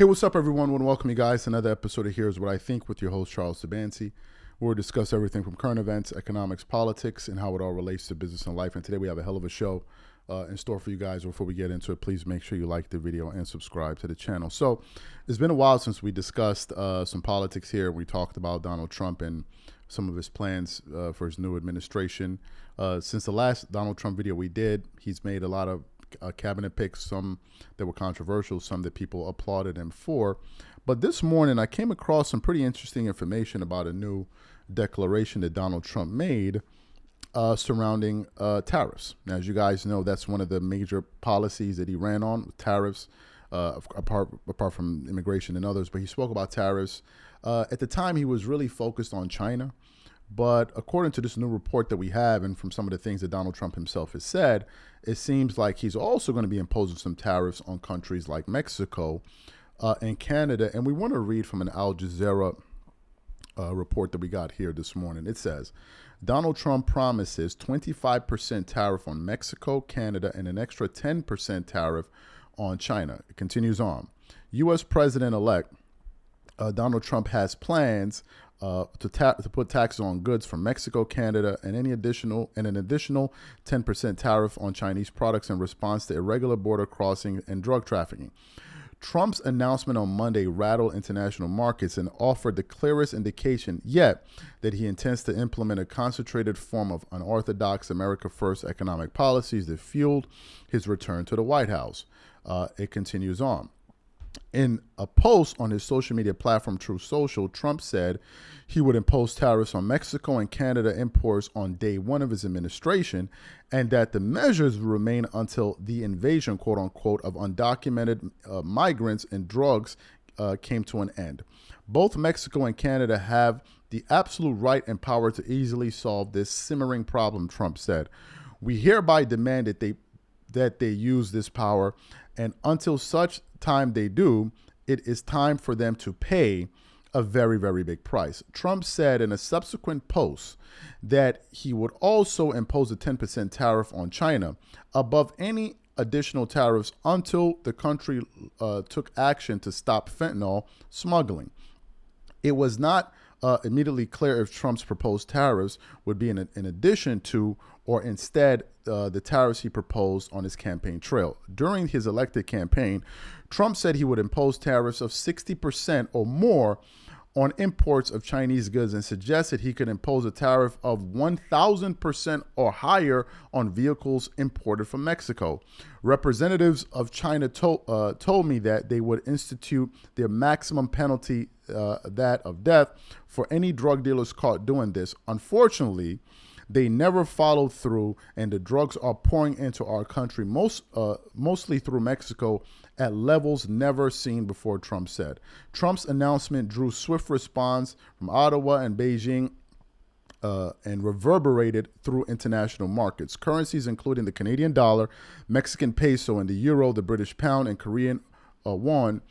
Hey, what's up, everyone? I want to welcome you guys to another episode of Here's What I Think with your host, Charles Sabansi. We'll discuss everything from current events, economics, politics, and how it all relates to business and life. And today we have a hell of a show in store for you guys. Before we get into it, please make sure you like the video and subscribe to the channel. So it's been a while since we discussed some politics here. We talked about Donald Trump and some of his plans for his new administration. Since the last Donald Trump video we did, he's made a lot of cabinet picks, some that were controversial, some that people applauded him for. But this morning, I came across some pretty interesting information about a new declaration that Donald Trump made surrounding tariffs. Now, as you guys know, that's one of the major policies that he ran on, tariffs, apart from immigration and others. But he spoke about tariffs. At the time, he was really focused on China. But according to this new report that we have, and from some of the things that Donald Trump himself has said, it seems like he's also going to be imposing some tariffs on countries like Mexico and Canada. And we want to read from an Al Jazeera report that we got here this morning. It says, Donald Trump promises 25% tariff on Mexico, Canada, and an extra 10% tariff on China. It continues on. U.S. President-elect Donald Trump has plans to put taxes on goods from Mexico, Canada, and an additional 10% tariff on Chinese products in response to irregular border crossing and drug trafficking. Trump's announcement on Monday rattled international markets and offered the clearest indication yet that he intends to implement a concentrated form of unorthodox America First economic policies that fueled his return to the White House. It continues on. In a post on his social media platform, Truth Social, Trump said he would impose tariffs on Mexico and Canada imports on day one of his administration, and that the measures would remain until the invasion, quote unquote, of undocumented migrants and drugs came to an end. Both Mexico and Canada have the absolute right and power to easily solve this simmering problem, Trump said. We hereby demand that they use this power, and until such time they do, it is time for them to pay a very, very big price. Trump said in a subsequent post that he would also impose a 10% tariff on China above any additional tariffs until the country took action to stop fentanyl smuggling. It was not immediately clear if Trump's proposed tariffs would be in addition to or instead the tariffs he proposed on his campaign trail. During his elected campaign, Trump said he would impose tariffs of 60% or more on imports of Chinese goods and suggested he could impose a tariff of 1,000% or higher on vehicles imported from Mexico. Representatives of China told me that they would institute their maximum penalty, that of death, for any drug dealers caught doing this. Unfortunately, they never followed through, and the drugs are pouring into our country, mostly through Mexico, at levels never seen before, Trump said. Trump's announcement drew swift response from Ottawa and Beijing and reverberated through international markets. Currencies including the Canadian dollar, Mexican peso, and the euro, the British pound, and Korean won,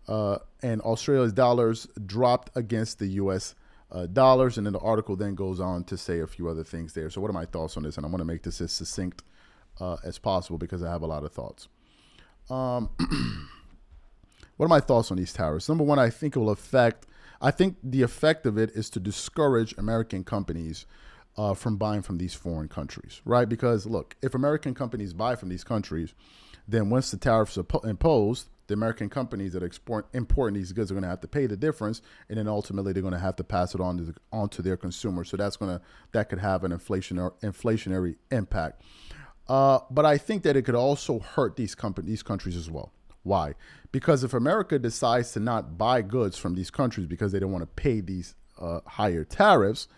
and Australia's dollars dropped against the U.S. Dollars. And then the article then goes on to say a few other things there. So what are my thoughts on this? And I want to make this as succinct as possible because I have a lot of thoughts. What are my thoughts on these tariffs? Number one, I think the effect of it is to discourage American companies from buying from these foreign countries, right? Because look, if American companies buy from these countries, then once the tariffs are imposed, the American companies that are importing these goods are going to have to pay the difference, and then ultimately they're going to have to pass it on to their consumers. So that could have an inflationary impact. But I think that it could also hurt these countries as well. Why? Because if America decides to not buy goods from these countries because they don't want to pay these higher tariffs,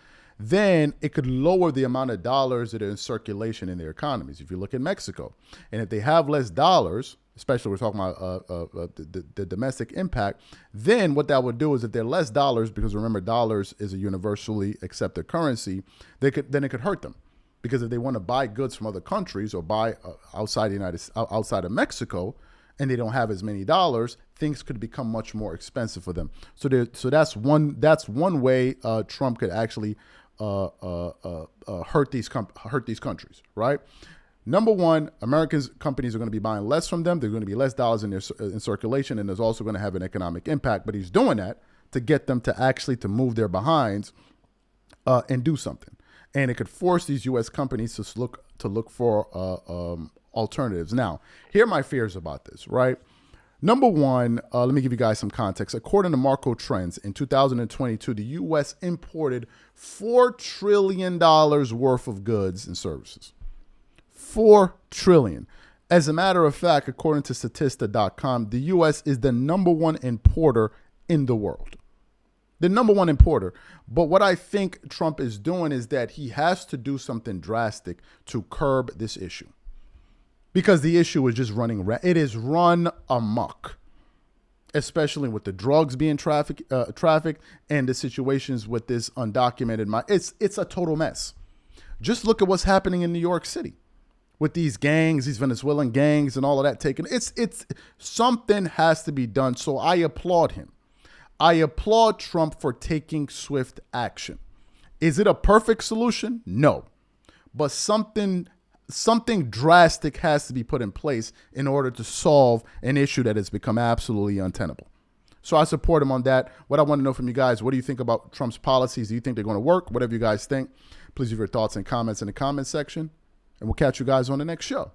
then it could lower the amount of dollars that are in circulation in their economies. If you look at Mexico, and if they have less dollars, especially we're talking about the domestic impact, then what that would do is if there are less dollars, because remember, dollars is a universally accepted currency, then it could hurt them. Because if they want to buy goods from other countries or buy outside of Mexico, and they don't have as many dollars, things could become much more expensive for them. So that's one way Trump could actually hurt these countries, right? Number one, Americans companies are going to be buying less from them. There's going to be less dollars in circulation, and there's also going to have an economic impact. But he's doing that to get them to actually to move their behinds and do something. And it could force these U.S. companies to look for alternatives. Now, here are my fears about this, right? Number one, let me give you guys some context. According to Marco Trends, in 2022, the U.S. imported $4 trillion worth of goods and services. $4 trillion. As a matter of fact, according to Statista.com, the U.S. is the number one importer in the world. The number one importer. But what I think Trump is doing is that he has to do something drastic to curb this issue. Because the issue is just it is run amok, especially with the drugs being trafficked and the situations with this undocumented. It's a total mess. Just look at what's happening in New York City with these gangs, these Venezuelan gangs and all of that taken. It's something has to be done. So I applaud him. I applaud Trump for taking swift action. Is it a perfect solution? No. But something drastic has to be put in place in order to solve an issue that has become absolutely untenable. So I support him on that. What I want to know from you guys, what do you think about Trump's policies? Do you think they're going to work? Whatever you guys think, please leave your thoughts and comments in the comment section. And we'll catch you guys on the next show.